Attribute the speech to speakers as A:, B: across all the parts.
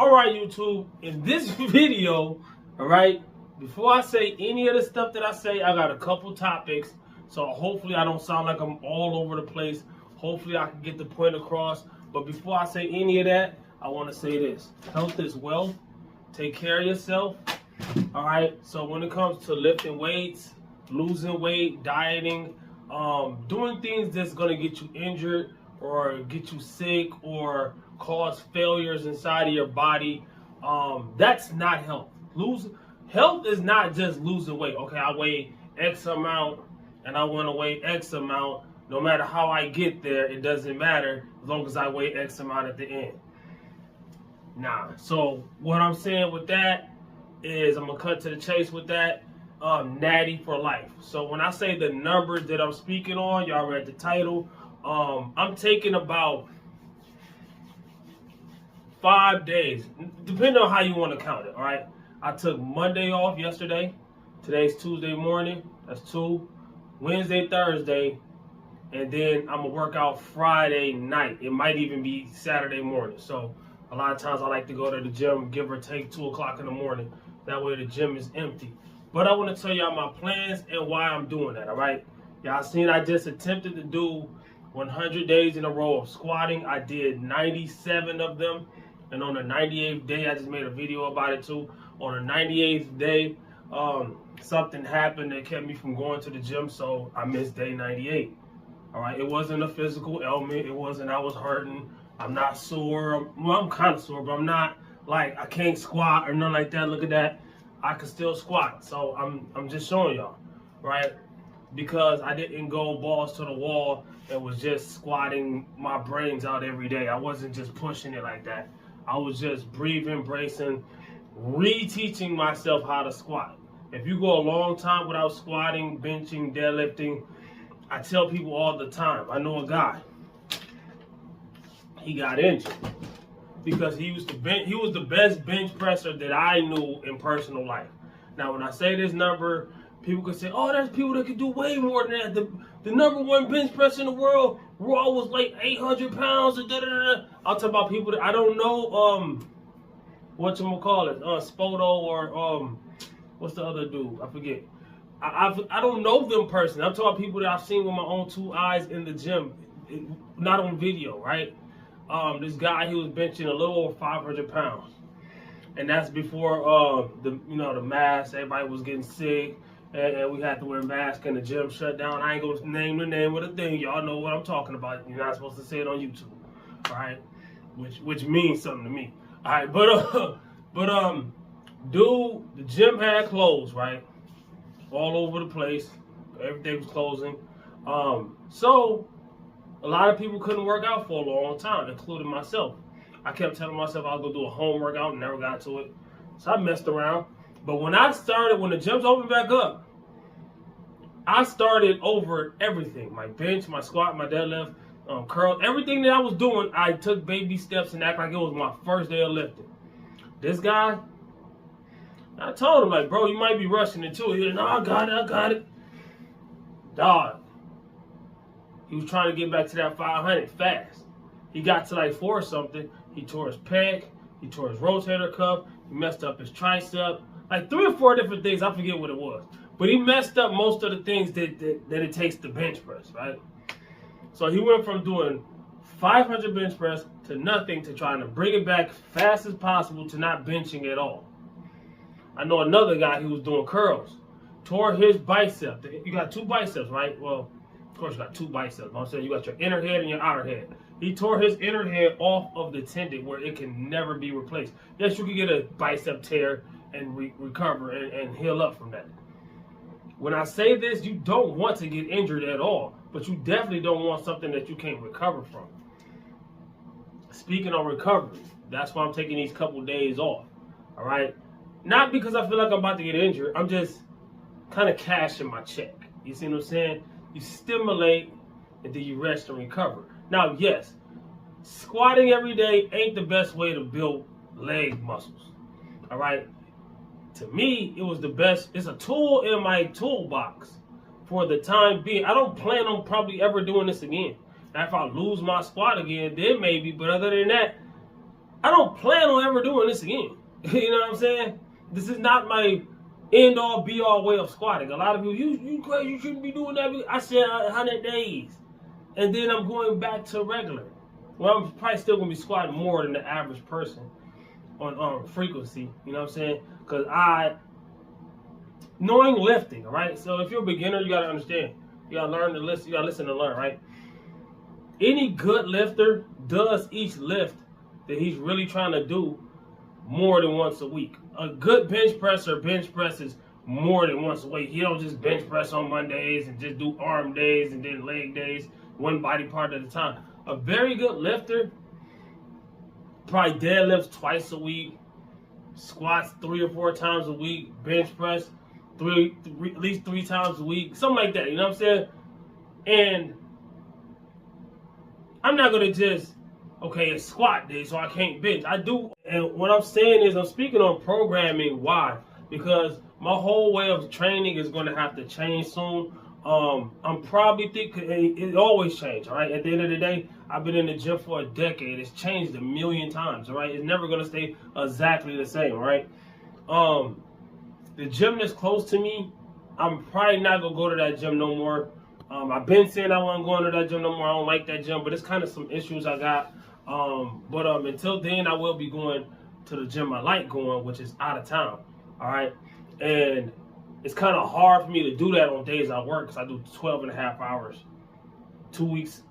A: All right, YouTube, in this video, all right, before I say any of the stuff that I say, I got a couple topics. So hopefully I don't sound like I'm all over the place. Hopefully I can get the point across. But before I say any of that, I want to say this. Health is wealth. Take care of yourself. All right. So when it comes to lifting weights, losing weight, dieting, doing things that's going to get you injured or get you sick or cause failures inside of your body, that's not health. Health is not just losing weight. Okay, I weigh X amount and I want to weigh X amount. No matter how I get there, it doesn't matter as long as I weigh X amount at the end. Nah. So what I'm saying with that is, I'm gonna cut to the chase with that. Natty for life. So when I say the numbers that I'm speaking on, y'all read the title. I'm taking about 5 days, depending on how you want to count it. All right. I took Monday off yesterday. Today's Tuesday morning. That's 2. Wednesday, Thursday, and then I'm gonna work out Friday night. It might even be Saturday morning. So a lot of times I like to go to the gym, give or take 2 o'clock in the morning. That way the gym is empty. But I want to tell y'all my plans and why I'm doing that. All right. Y'all seen I just attempted to do 100 days in a row of squatting. I did 97 of them. And on the 98th day, I just made a video about it too. On the 98th day, something happened that kept me from going to the gym, so I missed day 98. All right, it wasn't a physical ailment. It wasn't I was hurting. I'm not sore. Well, I'm kind of sore, but I'm not like I can't squat or nothing like that. Look at that. I can still squat. So I'm just showing y'all, right? Because I didn't go balls to the wall and was just squatting my brains out every day. I wasn't just pushing it like that. I was just breathing, bracing, reteaching myself how to squat. If you go a long time without squatting, benching, deadlifting, I tell people all the time, I know a guy, he got injured because he was the best bench presser that I knew in personal life. Now, when I say this number, people could say, oh, there's people that can do way more than that. The number one bench presser in the world, Raw, was like 800 pounds. I'll talk about people that I don't know, whatchamacallit, Spoto or what's the other dude? I forget. I don't know them personally. I'm talking about people that I've seen with my own 2 eyes in the gym, not on video, right? This guy, he was benching a little over 500 pounds. And that's before the mask, everybody was getting sick. And we had to wear masks and the gym shut down. I ain't gonna name the name of the thing. Y'all know what I'm talking about. You're not supposed to say it on YouTube, all right? Which means something to me. All right, dude, the gym had closed, right? All over the place. Everything was closing. So a lot of people couldn't work out for a long time, including myself. I kept telling myself I was gonna do a home workout and never got to it. So I messed around. But when the gyms opened back up, I started over everything. My bench, my squat, my deadlift, curl, everything that I was doing, I took baby steps and act like it was my first day of lifting. This guy, I told him, like, bro, you might be rushing it too. He said, no, I got it. Dog. He was trying to get back to that 500 fast. He got to like 4 or something. He tore his pec. He tore his rotator cuff. He messed up his tricep. Like 3 or 4 different things. I forget what it was. But he messed up most of the things that it takes to bench press, right? So he went from doing 500 bench press to nothing to trying to bring it back fast as possible to not benching at all. I know another guy who was doing curls. Tore his bicep. You got 2 biceps, right? Well, of course you got 2 biceps. I'm saying you got your inner head and your outer head. He tore his inner head off of the tendon where it can never be replaced. Yes, you can get a bicep tear and recover and heal up from that. When I say this, you don't want to get injured at all, but you definitely don't want something that you can't recover from. Speaking of recovery, that's why I'm taking these couple days off, all right? Not because I feel like I'm about to get injured. I'm just kind of cashing my check. You see what I'm saying? You stimulate and then you rest and recover. Now, yes, squatting every day ain't the best way to build leg muscles, all right? To me, it was the best. It's a tool in my toolbox for the time being. I don't plan on probably ever doing this again. Now, if I lose my squat again, then maybe. But other than that, I don't plan on ever doing this again. You know what I'm saying? This is not my end all be all way of squatting. A lot of people, you crazy, you shouldn't be doing that. I said 100 days. And then I'm going back to regular. Well, I'm probably still gonna be squatting more than the average person on frequency. You know what I'm saying? Because knowing lifting, all right? So if you're a beginner, you gotta understand. You gotta learn to listen. You gotta listen to learn, right? Any good lifter does each lift that he's really trying to do more than once a week. A good bench presser presses more than once a week. He don't just bench press on Mondays and just do arm days and then leg days, one body part at a time. A very good lifter probably deadlifts twice a week, squats 3 or 4 times a week, bench press at least 3 times a week, something like that. You know what I'm saying? And I'm not gonna just, okay, it's squat day, so I can't bench. I do, and what I'm saying is I'm speaking on programming. Why? Because my whole way of training is gonna have to change soon. I'm probably thinking it always changes, all right? At the end of the day, I've been in the gym for a decade. It's changed a million times, all right? It's never gonna stay exactly the same, all right? The gym that's close to me, I'm probably not gonna go to that gym no more. I've been saying I wasn't going to that gym no more. I don't like that gym, but it's kind of some issues I got. But until then, I will be going to the gym I like going, which is out of town. All right, and it's kind of hard for me to do that on days I work because I do 12.5 hours, 2 weeks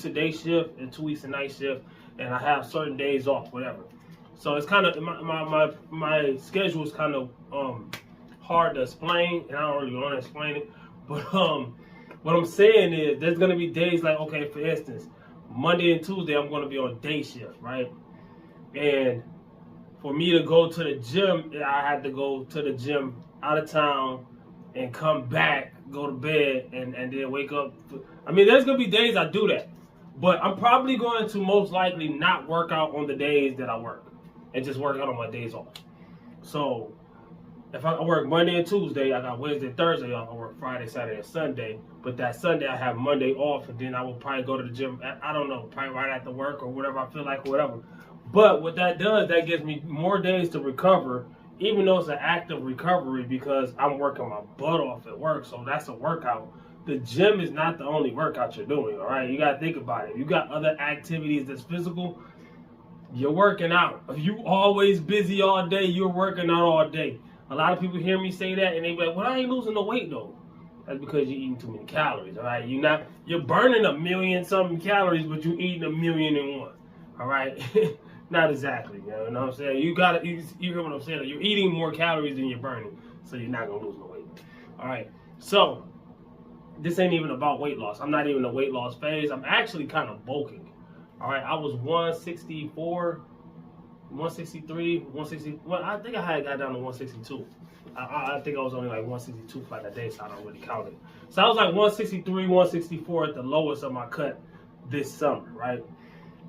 A: a day shift and 2 weeks a night shift, and I have certain days off, whatever. So it's kind of my schedule is kind of hard to explain, and I don't really want to explain it, but what I'm saying is there's going to be days like, okay, for instance, Monday and Tuesday, I'm going to be on day shift, right? And for me to go to the gym, I had to go to the gym out of town and come back, go to bed, and then wake up. I mean, there's going to be days I do that. But I'm probably going to most likely not work out on the days that I work and just work out on my days off. So if I work Monday and Tuesday, I got Wednesday, Thursday off. I work Friday, Saturday, and Sunday. But that Sunday, I have Monday off, and then I will probably go to the gym. I don't know, probably right after work or whatever I feel like or whatever. But what that does, that gives me more days to recover, even though it's an active recovery because I'm working my butt off at work. So that's a workout. The gym is not the only workout you're doing, all right? You got to think about it. You got other activities that's physical. You're working out. If you always busy all day, you're working out all day. A lot of people hear me say that and they be like, well, I ain't losing no weight though. That's because you're eating too many calories, all right? You're burning 1,000,000 something calories, but you're eating 1,000,001, all right? Not exactly, you know what I'm saying? You hear what I'm saying? You're eating more calories than you're burning, so you're not gonna lose no weight. All right, so this ain't even about weight loss. I'm not even in a weight loss phase. I'm actually kind of bulking. All right, I was 164, 163, 160. Well, I think I had got down to 162. I think I was only like 162 for that day, so I don't really count it. So I was like 163, 164 at the lowest of my cut this summer, right?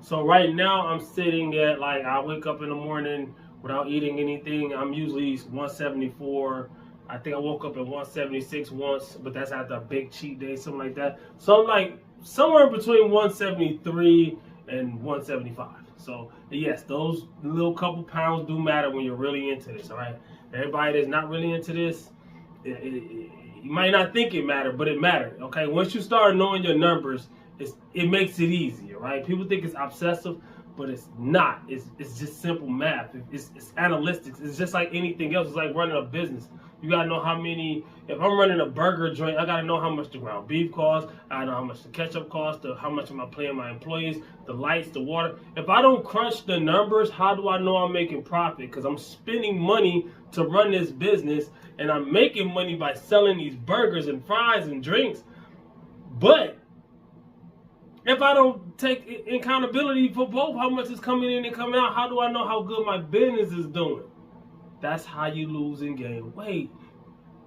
A: So right now I'm sitting at, like, I wake up in the morning without eating anything. I'm usually 174. I think I woke up at 176 once, but that's after a big cheat day, something like that. So I'm like somewhere between 173 and 175. So yes, those little couple pounds do matter when you're really into this, all right? Everybody that's not really into this, you might not think it mattered, but it mattered, okay? Once you start knowing your numbers, it makes it easier, right? People think it's obsessive, but it's not. It's just simple math. It's analytics. It's just like anything else. It's like running a business. You gotta know how many. If I'm running a burger joint, I gotta know how much the ground beef costs. I know how much the ketchup costs. How much am I paying my employees? The lights, the water. If I don't crunch the numbers, how do I know I'm making profit? Because I'm spending money to run this business, and I'm making money by selling these burgers and fries and drinks. But if I don't take accountability for both, how much is coming in and coming out, how do I know how good my business is doing? That's how you lose and gain weight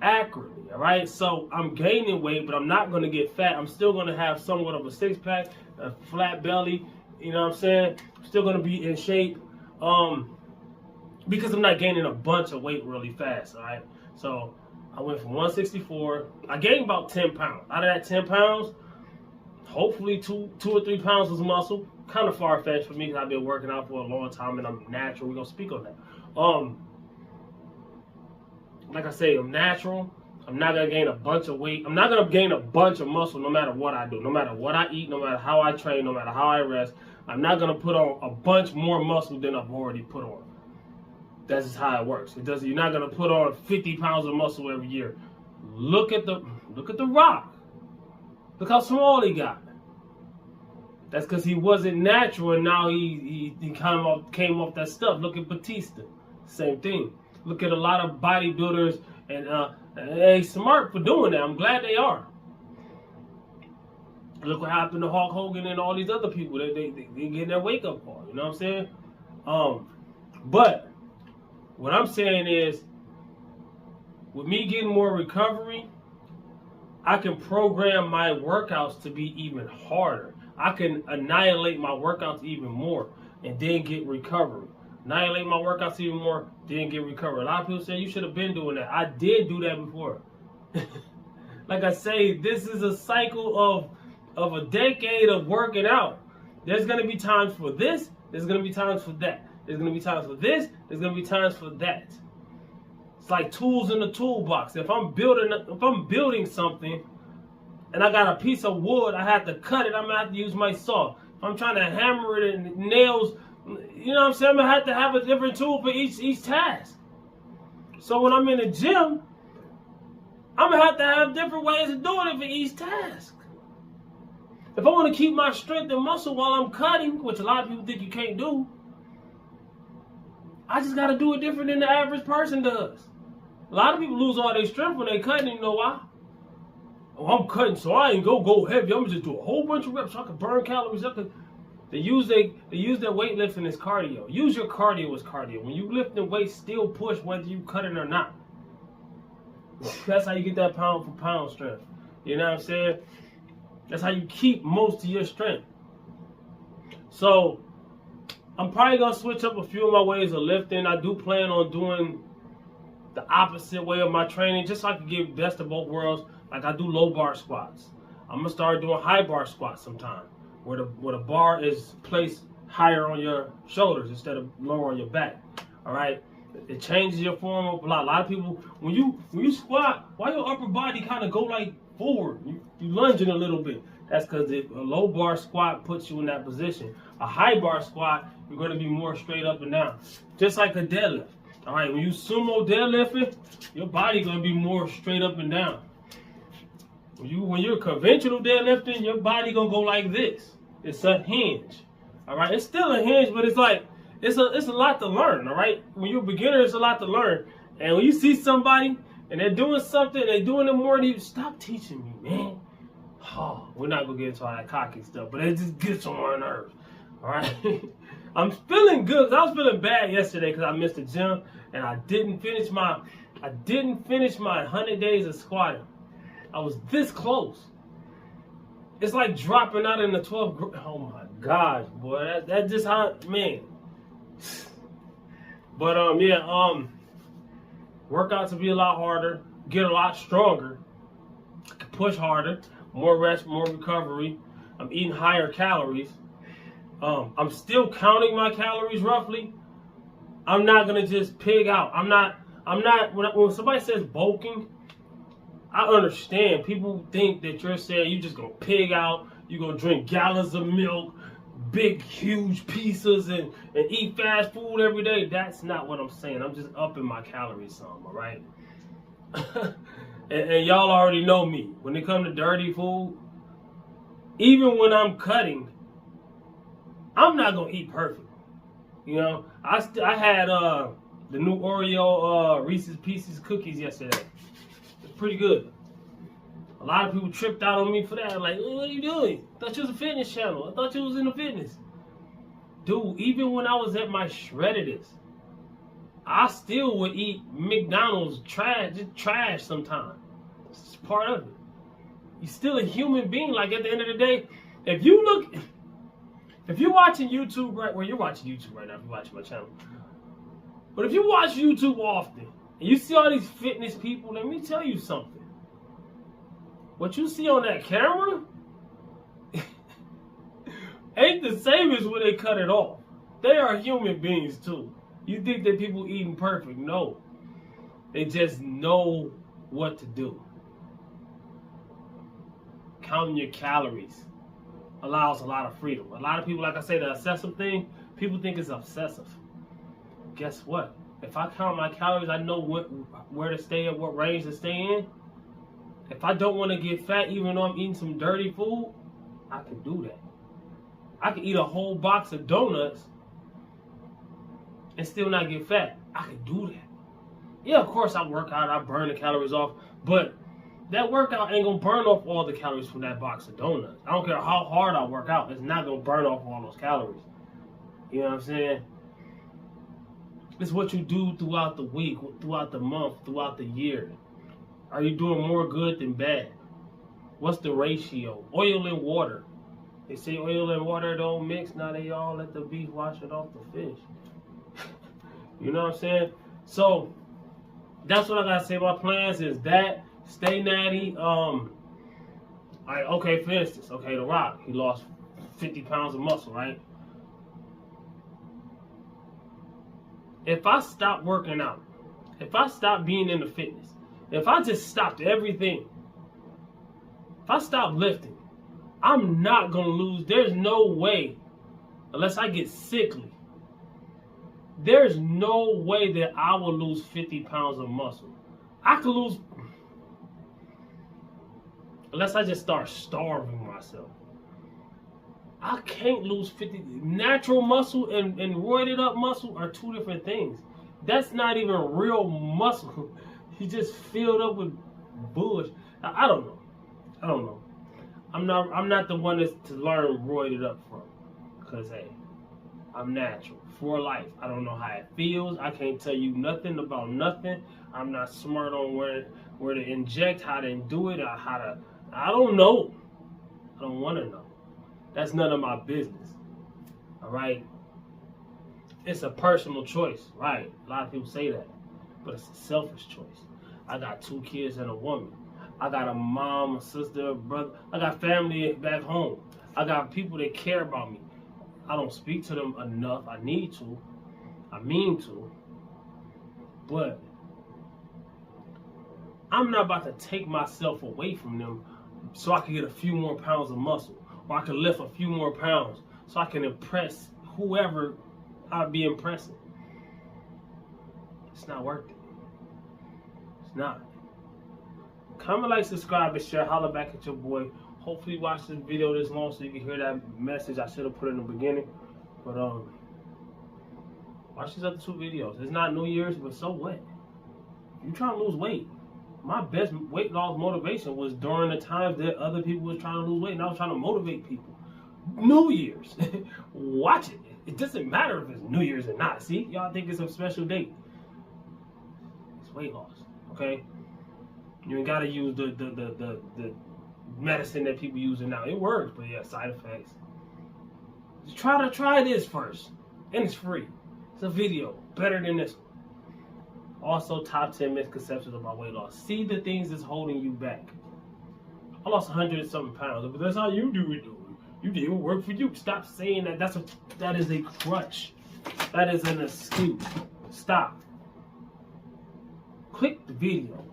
A: accurately, all right? So I'm gaining weight, but I'm not going to get fat. I'm still going to have somewhat of a six-pack, a flat belly, you know what I'm saying? I'm still going to be in shape because I'm not gaining a bunch of weight really fast, all right? So I went from 164. I gained about 10 pounds. Out of that 10 pounds, hopefully two or 3 pounds was muscle, kind of far-fetched for me because I've been working out for a long time and I'm natural. We're gonna speak on that. Like I say, I'm natural. I'm not gonna gain a bunch of weight. I'm not gonna gain a bunch of muscle no matter what I do, no matter what I eat, no matter how I train, no matter how I rest. I'm not gonna put on a bunch more muscle than I've already put on. That's just how it works. It doesn't. You're not gonna put on 50 pounds of muscle every year. Look at the Rock. Look how small he got. That's because he wasn't natural, and now he came off that stuff. Look at Batista, same thing. Look at a lot of bodybuilders, and they smart for doing that. I'm glad they are. Look what happened to Hulk Hogan and all these other people. They get their wake up call. You know what I'm saying? But what I'm saying is, with me getting more recovery, I can program my workouts to be even harder. I can annihilate my workouts even more and then get recovery. Annihilate my workouts even more, then get recovery. A lot of people say you should have been doing that. I did do that before. Like I say, this is a cycle of a decade of working out. There's going to be times for this. There's going to be times for that. There's going to be times for this. There's going to be times for that. It's like tools in the toolbox. If I'm building something and I got a piece of wood, I have to cut it. I'm going to have to use my saw. If I'm trying to hammer it and nails, you know what I'm saying? I'm going to have to have a different tool for each task. So when I'm in the gym, I'm going to have different ways of doing it for each task. If I want to keep my strength and muscle while I'm cutting, which a lot of people think you can't do, I just got to do it different than the average person does. A lot of people lose all their strength when they cutting. You know why? Oh, I'm cutting, so I ain't go heavy. I'm just do a whole bunch of reps so I can burn calories. They use their weightlifting as cardio. Use your cardio as cardio. When you lift the weight, still push whether you cut it or not. That's how you get that pound for pound strength. You know what I'm saying? That's how you keep most of your strength. So I'm probably gonna switch up a few of my ways of lifting. I do plan on doing the opposite way of my training, just so I can get best of both worlds. Like I do low bar squats. I'm gonna start doing high bar squats sometime, where the bar is placed higher on your shoulders instead of lower on your back. All right, it changes your form of a lot. A lot of people, when you squat, why your upper body kind of go like forward? You lunging a little bit. That's because a low bar squat puts you in that position. A high bar squat, you're going to be more straight up and down, just like a deadlift. All right, when you sumo deadlifting, your body going to be more straight up and down. When you're conventional deadlifting, your body going to go like this. It's a hinge. All right, it's still a hinge, but it's like it's a lot to learn. All right, when you're a beginner, it's a lot to learn. And when you see somebody and they're doing something, they're doing it more than you, stop teaching me, man. Oh, we're not gonna get into all that cocky stuff, but it just gets on my nerves. All right, I'm feeling good because I was feeling bad yesterday because I missed the gym and I didn't finish my 100 days of squatting. I was this close. It's like dropping out in the 12th grade. Oh my gosh, boy, that's just how, man. But workouts will be a lot harder, get a lot stronger, push harder, more rest, more recovery. I'm eating higher calories. I'm still counting my calories roughly. I'm not gonna just pig out. I'm not. When somebody says bulking, I understand. People think that you're saying you just gonna pig out. You're gonna drink gallons of milk, big, huge pieces, and eat fast food every day. That's not what I'm saying. I'm just upping my calories some, all right? and y'all already know me. When it comes to dirty food, even when I'm cutting, I'm not going to eat perfect. You know, I had the new Oreo Reese's Pieces cookies yesterday. It's pretty good. A lot of people tripped out on me for that. Like, what are you doing? I thought you was a fitness channel. I thought you was in the fitness. Dude, even when I was at my shreddedest, I still would eat McDonald's trash sometimes. It's part of it. You're still a human being. Like, at the end of the day, if you're watching YouTube right, well, you're watching YouTube right now if you're watching my channel. But if you watch YouTube often, and you see all these fitness people, let me tell you something. What you see on that camera, ain't the same as when they cut it off. They are human beings too. You think that people eating perfect? No. They just know what to do. Counting your calories allows a lot of freedom. A lot of people, like I say, the obsessive thing, people think it's obsessive. Guess what? If I count my calories, I know where to stay at, what range to stay in. If I don't want to get fat, even though I'm eating some dirty food, I can do that. I can eat a whole box of donuts and still not get fat. I can do that. Yeah, of course I work out, I burn the calories off, but that workout ain't gonna burn off all the calories from that box of donuts. I don't care how hard I work out, it's not gonna burn off all those calories. You know what I'm saying? It's what you do throughout the week, throughout the month, throughout the year. Are you doing more good than bad? What's the ratio? Oil and water. They say oil and water don't mix. Now they all let the beef wash it off the fish. You know what I'm saying? So that's what I gotta say. My plans is that stay natty. Okay, for instance, okay, The Rock, he lost 50 pounds of muscle, right? If I stop working out, if I stop being into fitness, if I just stopped everything, if I stop lifting, I'm not gonna lose. There's no way, unless I get sickly, there's no way that I will lose 50 pounds of muscle. I could lose, unless I just start starving myself. I can't lose 50. Natural muscle and roided up muscle are two different things. That's not even real muscle. He just filled up with bullshit. I don't know. I don't know. I'm not the one that's to learn roided up from. Cause hey, I'm natural for life. I don't know how it feels. I can't tell you nothing about nothing. I'm not smart on where to inject, how to do it, or how to. I don't know. I don't want to know. That's none of my business. All right. It's a personal choice, right? A lot of people say that, but it's a selfish choice. I got 2 kids and a woman. I got a mom, a sister, a brother. I got family back home. I got people that care about me. I don't speak to them enough. I need to. I mean to. But I'm not about to take myself away from them so I can get a few more pounds of muscle. Or I can lift a few more pounds so I can impress whoever I'll be impressing. It's not worth it. It's not. Comment, like, subscribe, and share. Holla back at your boy. Hopefully watch this video this long so you can hear that message I should have put in the beginning. But watch these other 2 videos. It's not New Year's, but so what? You trying to lose weight. My best weight loss motivation was during the times that other people was trying to lose weight, and I was trying to motivate people. New Year's. Watch it. It doesn't matter if it's New Year's or not. See? Y'all think it's a special date. It's weight loss. Okay? You ain't gotta use the medicine that people using now. It works, but yeah, side effects. Just try this first. And it's free. It's a video. Better than this one. Also, top 10 misconceptions about weight loss. See the things that's holding you back. I lost 100 and something pounds, but that's how you do it. You did what worked for you. Stop saying that. That is a crutch. That is an excuse. Stop. Click the video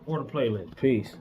A: or the playlist. Peace.